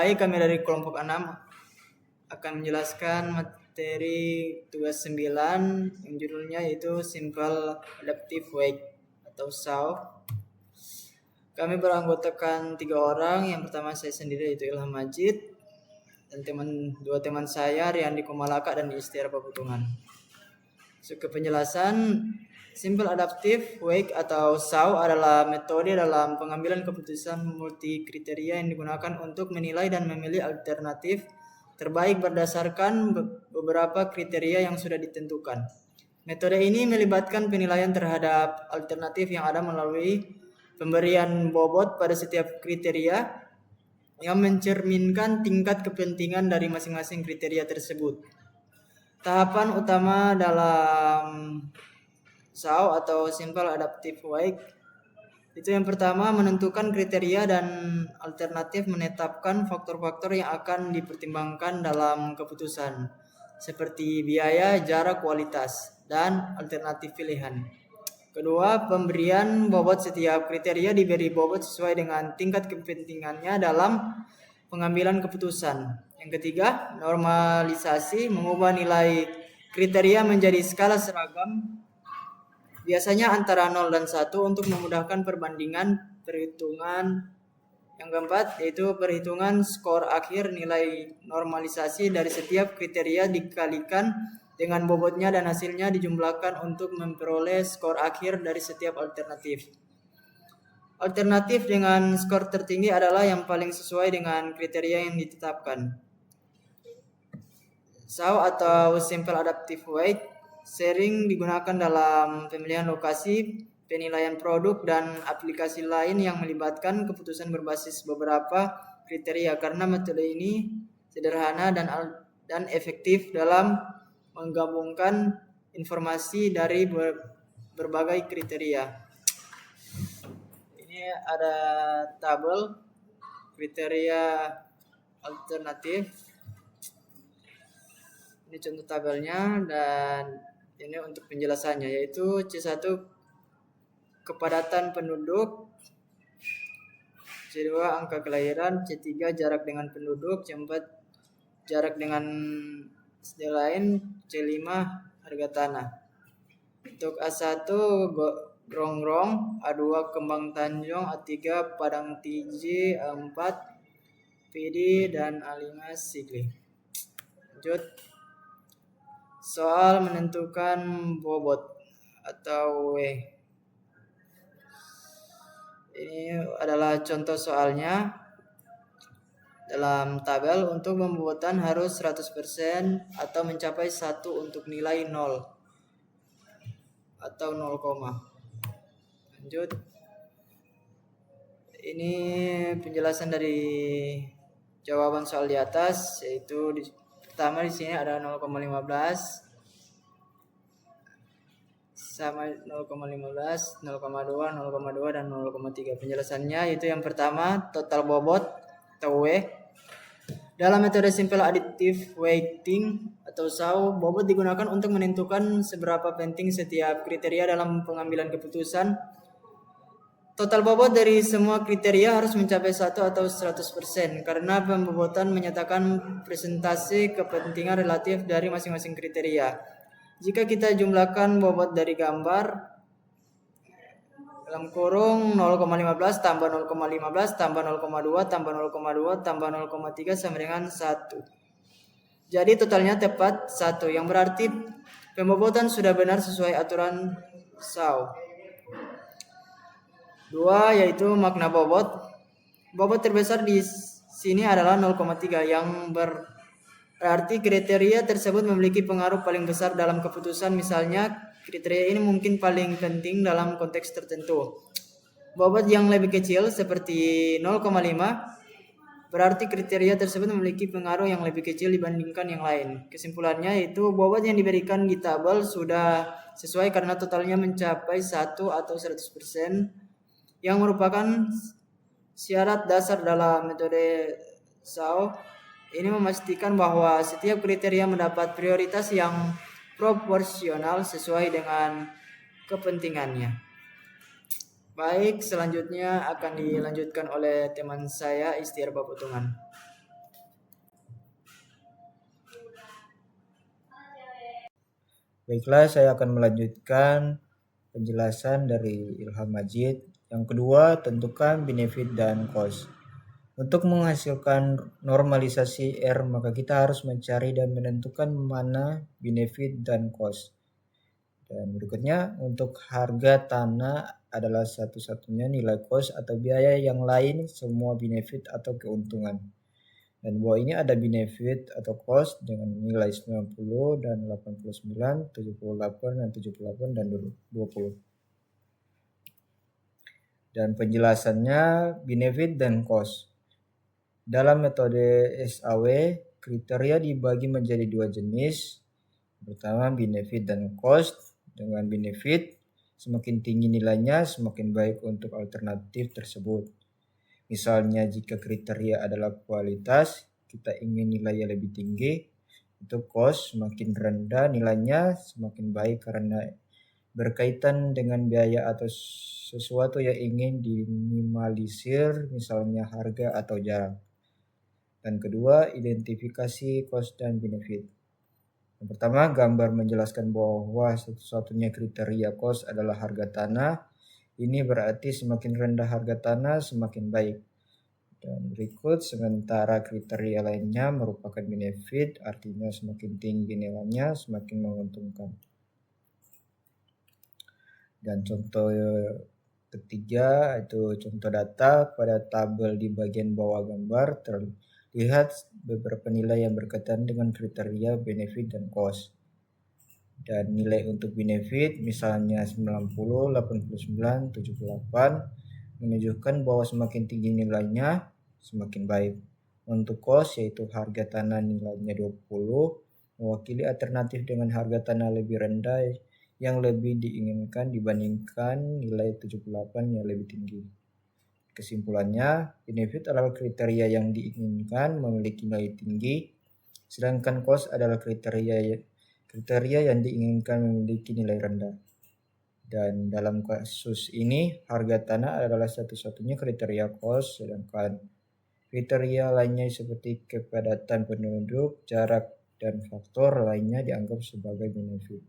Baik, kami dari kelompok 6 akan menjelaskan materi tugas 9 yang judulnya yaitu Simple Adaptive Wake atau SAW. Kami beranggotakan 3 orang. Yang pertama saya sendiri yaitu Ilham Majid, dan dua teman saya, Riyandi Kumalaka dan Istiar Paputungan. Ke penjelasan, Simple Adaptive Wake atau SAW adalah metode dalam pengambilan keputusan multi kriteria yang digunakan untuk menilai dan memilih alternatif terbaik berdasarkan beberapa kriteria yang sudah ditentukan. Metode ini melibatkan penilaian terhadap alternatif yang ada melalui pemberian bobot pada setiap kriteria yang mencerminkan tingkat kepentingan dari masing-masing kriteria tersebut. Tahapan utama dalam SAW atau Simple Adaptive Wake itu yang pertama menentukan kriteria dan alternatif, menetapkan faktor-faktor yang akan dipertimbangkan dalam keputusan seperti biaya, jarak, kualitas, dan alternatif pilihan. Kedua, pemberian bobot. Setiap kriteria diberi bobot sesuai dengan tingkat kepentingannya dalam pengambilan keputusan. Yang ketiga, normalisasi, mengubah nilai kriteria menjadi skala seragam, biasanya antara 0 dan 1 untuk memudahkan perbandingan perhitungan. Yang keempat, yaitu perhitungan skor akhir. Nilai normalisasi dari setiap kriteria dikalikan dengan bobotnya dan hasilnya dijumlahkan untuk memperoleh skor akhir dari setiap alternatif. Alternatif dengan skor tertinggi adalah yang paling sesuai dengan kriteria yang ditetapkan. SAW atau Simple Adaptive Wake sering digunakan dalam pemilihan lokasi, penilaian produk, dan aplikasi lain yang melibatkan keputusan berbasis beberapa kriteria karena metode ini sederhana dan efektif dalam menggabungkan informasi dari berbagai kriteria. Ini ada tabel kriteria alternatif. Ini contoh tabelnya, dan ini untuk penjelasannya, yaitu C1 kepadatan penduduk, C2 angka kelahiran, C3 jarak dengan penduduk, C4 jarak dengan SD lain, C5 harga tanah. Untuk A1 Grongrong, A2 Kembang Tanjung, A3 Padang TJ, A4 PD, dan A5 Sigli. Lanjut. Soal menentukan bobot atau W. Ini adalah contoh soalnya. Dalam tabel, untuk pembobotan harus 100% atau mencapai 1 untuk nilai 0 atau 0, lanjut. Ini penjelasan dari jawaban soal di atas, yaitu pertama di sini ada 0,15 sama 0,15, 0,2, 0,2, dan 0,3. Penjelasannya yaitu yang pertama, total bobot atau W. Dalam metode Simple Adaptive Weighting atau SAW, bobot digunakan untuk menentukan seberapa penting setiap kriteria dalam pengambilan keputusan. Total bobot dari semua kriteria harus mencapai 1 atau 100% karena pembobotan menyatakan presentasi kepentingan relatif dari masing-masing kriteria. Jika kita jumlahkan bobot dari gambar dalam kurung 0,15 tambah 0,15 tambah 0,2 tambah 0,2 tambah 0,3 sama dengan 1. Jadi totalnya tepat 1, yang berarti pembobotan sudah benar sesuai aturan SAW. 2, yaitu makna bobot. Bobot terbesar di sini adalah 0,3 yang berarti kriteria tersebut memiliki pengaruh paling besar dalam keputusan. Misalnya, kriteria ini mungkin paling penting dalam konteks tertentu. Bobot yang lebih kecil seperti 0,5 berarti kriteria tersebut memiliki pengaruh yang lebih kecil dibandingkan yang lain. Kesimpulannya yaitu bobot yang diberikan di tabel sudah sesuai karena totalnya mencapai 1 atau 100%, yang merupakan syarat dasar dalam metode SAW. Ini memastikan bahwa setiap kriteria mendapat prioritas yang proporsional sesuai dengan kepentingannya. Baik, selanjutnya akan dilanjutkan oleh teman saya, Istiar Paputungan. Baiklah, saya akan melanjutkan penjelasan dari Ilham Majid. Yang kedua, tentukan benefit dan cost. Untuk menghasilkan normalisasi R, maka kita harus mencari dan menentukan mana benefit dan cost. Dan berikutnya, untuk harga tanah adalah satu-satunya nilai cost atau biaya yang lain semua benefit atau keuntungan. Dan bawah ini ada benefit atau cost dengan nilai 90 dan 89, 78 dan 78 dan 20. Dan penjelasannya benefit dan cost. Dalam metode SAW, kriteria dibagi menjadi dua jenis. Pertama, benefit dan cost. Dengan benefit, semakin tinggi nilainya, semakin baik untuk alternatif tersebut. Misalnya jika kriteria adalah kualitas, kita ingin nilainya lebih tinggi. Untuk cost, semakin rendah nilainya, semakin baik karena berkaitan dengan biaya atau sesuatu yang ingin diminimalisir, misalnya harga atau jarak. Dan kedua, identifikasi cost dan benefit. Yang pertama, gambar menjelaskan bahwa satu-satunya kriteria cost adalah harga tanah. Ini berarti semakin rendah harga tanah, semakin baik. Dan berikut sementara kriteria lainnya merupakan benefit, artinya semakin tinggi nilainya, semakin menguntungkan. Dan contoh ketiga itu contoh data. Pada tabel di bagian bawah gambar terlihat beberapa nilai yang berkaitan dengan kriteria benefit dan cost. Dan nilai untuk benefit misalnya 90, 89, 78 menunjukkan bahwa semakin tinggi nilainya semakin baik. Untuk cost yaitu harga tanah nilainya 20 mewakili alternatif dengan harga tanah lebih rendah yang lebih diinginkan dibandingkan nilai 78 yang lebih tinggi. Kesimpulannya, benefit adalah kriteria yang diinginkan memiliki nilai tinggi, sedangkan cost adalah kriteria yang diinginkan memiliki nilai rendah. Dan dalam kasus ini, harga tanah adalah satu-satunya kriteria cost, sedangkan kriteria lainnya seperti kepadatan penduduk, jarak, dan faktor lainnya dianggap sebagai benefit.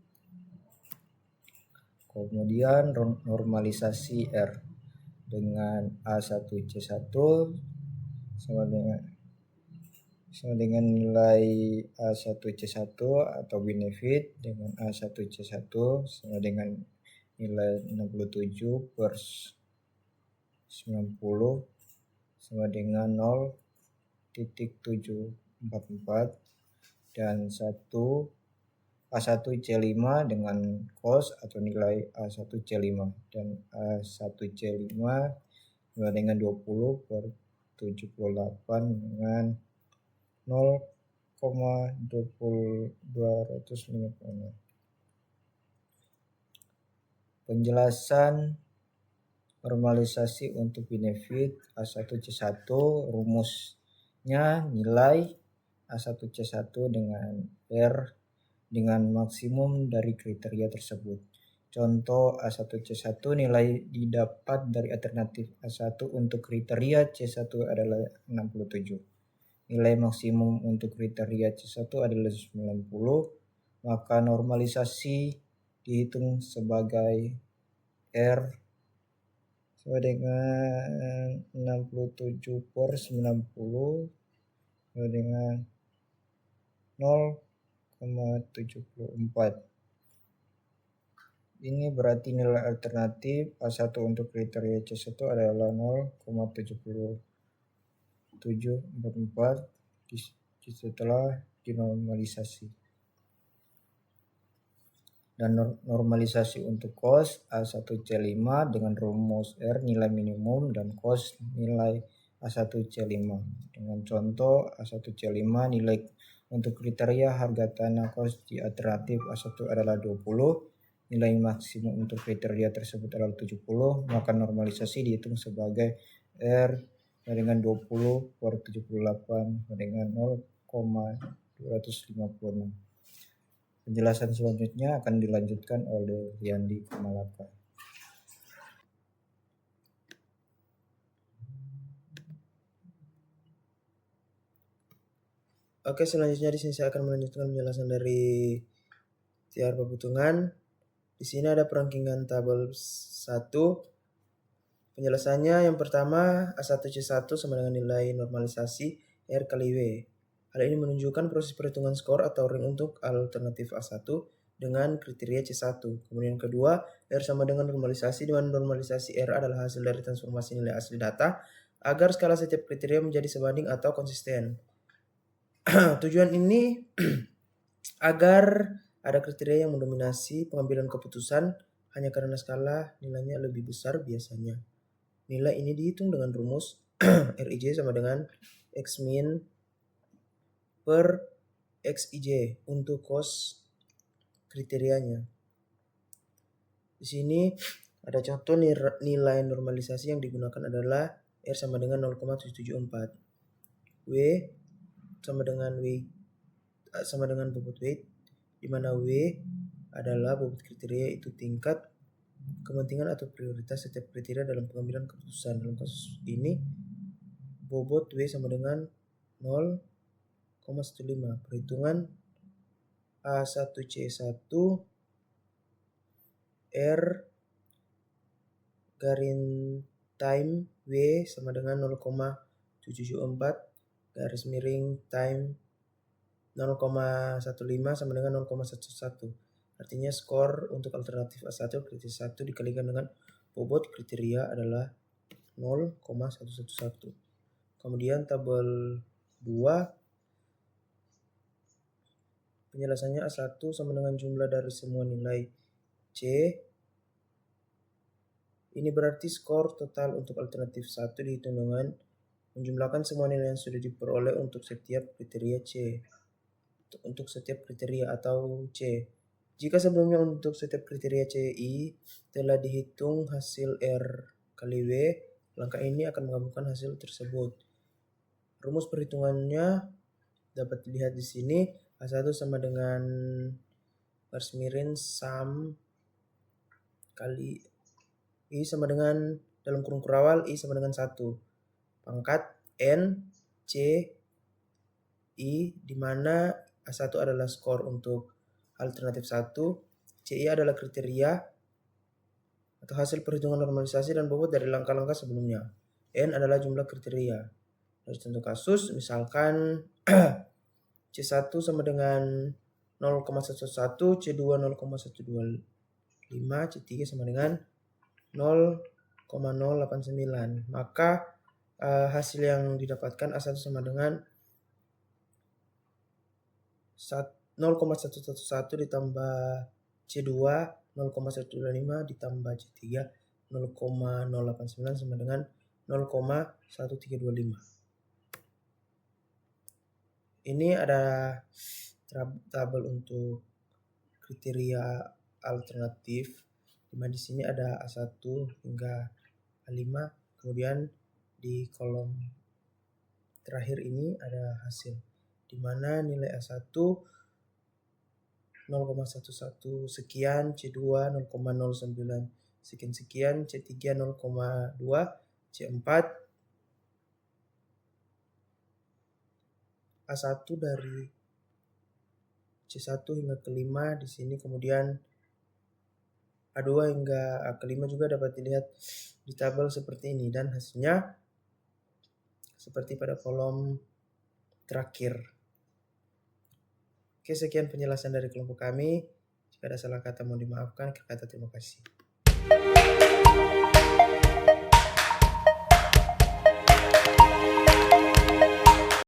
Kemudian normalisasi R dengan A1C1 sama dengan nilai A1C1 atau benefit dengan A1C1 sama dengan nilai 67 per 90 sama dengan 0,744 dan A1C5 dengan cost atau nilai A1C5 dan A1C5 sama dengan 20 per 78 dengan 0,250. Penjelasan normalisasi untuk benefit A1C1, rumusnya nilai A1C1 dengan R dengan maksimum dari kriteria tersebut. Contoh A1C1 nilai didapat dari alternatif A1 untuk kriteria C1 adalah 67. Nilai maksimum untuk kriteria C1 adalah 90, maka normalisasi dihitung sebagai R sama dengan 67 per 90 sama dengan 0,74. Ini berarti nilai alternatif A1 untuk kriteria C1 adalah 0,74744 setelah dinormalisasi. Dan normalisasi untuk cost A1C5 dengan rumus R nilai minimum dan cost nilai A1C5. Dengan contoh A1C5 nilai untuk kriteria harga tanah cost di alternatif A1 adalah 20, nilai maksimum untuk kriteria tersebut adalah 70, maka normalisasi dihitung sebagai R dengan 20 per 78 dengan 0,256. Penjelasan selanjutnya akan dilanjutkan oleh Yandi Kamalaka. Oke, selanjutnya di sini saya akan melanjutkan penjelasan dari tiar perhitungan. Di sini ada perangkingan tabel 1. Penjelasannya yang pertama, A1C1 sama dengan nilai normalisasi R kali W. Hal ini menunjukkan proses perhitungan skor atau ring untuk alternatif A1 dengan kriteria C1. Kemudian yang kedua, R sama dengan normalisasi, di mana normalisasi R adalah hasil dari transformasi nilai asli data agar skala setiap kriteria menjadi sebanding atau konsisten. Tujuan ini agar ada kriteria yang mendominasi pengambilan keputusan hanya karena skala nilainya lebih besar biasanya. Nilai ini dihitung dengan rumus Rij sama dengan X min per Xij untuk kos kriterianya. Di sini ada contoh nilai normalisasi yang digunakan adalah R sama dengan 0,774. W sama dengan bobot weight, di mana W adalah bobot kriteria, itu tingkat kepentingan atau prioritas setiap kriteria dalam pengambilan keputusan. Dalam kasus ini bobot W sama dengan 0,15. Perhitungan A1C1 R garis time W sama dengan 0,774 garis miring time 0,15 sama dengan 0,11. Artinya skor untuk alternatif A1 kriteria 1 dikalikan dengan bobot kriteria adalah 0,111. Kemudian tabel 2, penjelasannya A1 sama dengan jumlah dari semua nilai C. Ini berarti skor total untuk alternatif 1 dihitung dengan menjumlahkan semua nilai yang sudah diperoleh untuk setiap kriteria C. Untuk setiap kriteria atau C. Jika sebelumnya untuk setiap kriteria CI telah dihitung hasil R kali W, langkah ini akan menggabungkan hasil tersebut. Rumus perhitungannya dapat dilihat di sini. A1 sama dengan garis miring sum kali I sama dengan dalam kurung kurawal I sama dengan 1 pangkat N C I, di mana A1 adalah skor untuk alternatif 1, CI adalah kriteria atau hasil perhitungan normalisasi dan bobot dari langkah-langkah sebelumnya. N adalah jumlah kriteria. Dari contoh kasus, misalkan C1 sama dengan 0,11, C2 0,125, C3 sama dengan 0,089. Maka hasil yang didapatkan A1 sama dengan 0,111 ditambah C2 0,125 ditambah C3 0,089 sama dengan 0,1325. Ini ada tabel untuk kriteria alternatif, dimana di sini ada A1 hingga A5. Kemudian di kolom terakhir ini ada hasil, di mana nilai A1 0,11 sekian, C2 0,09 sekian, C3 0,2, C4 A1 dari C1 hingga ke-5 di sini, kemudian A2 hingga ke-5 juga dapat dilihat di tabel seperti ini, dan hasilnya seperti pada kolom terakhir. Oke, sekian penjelasan dari kelompok kami. Jika ada salah kata mohon dimaafkan. Terima kasih.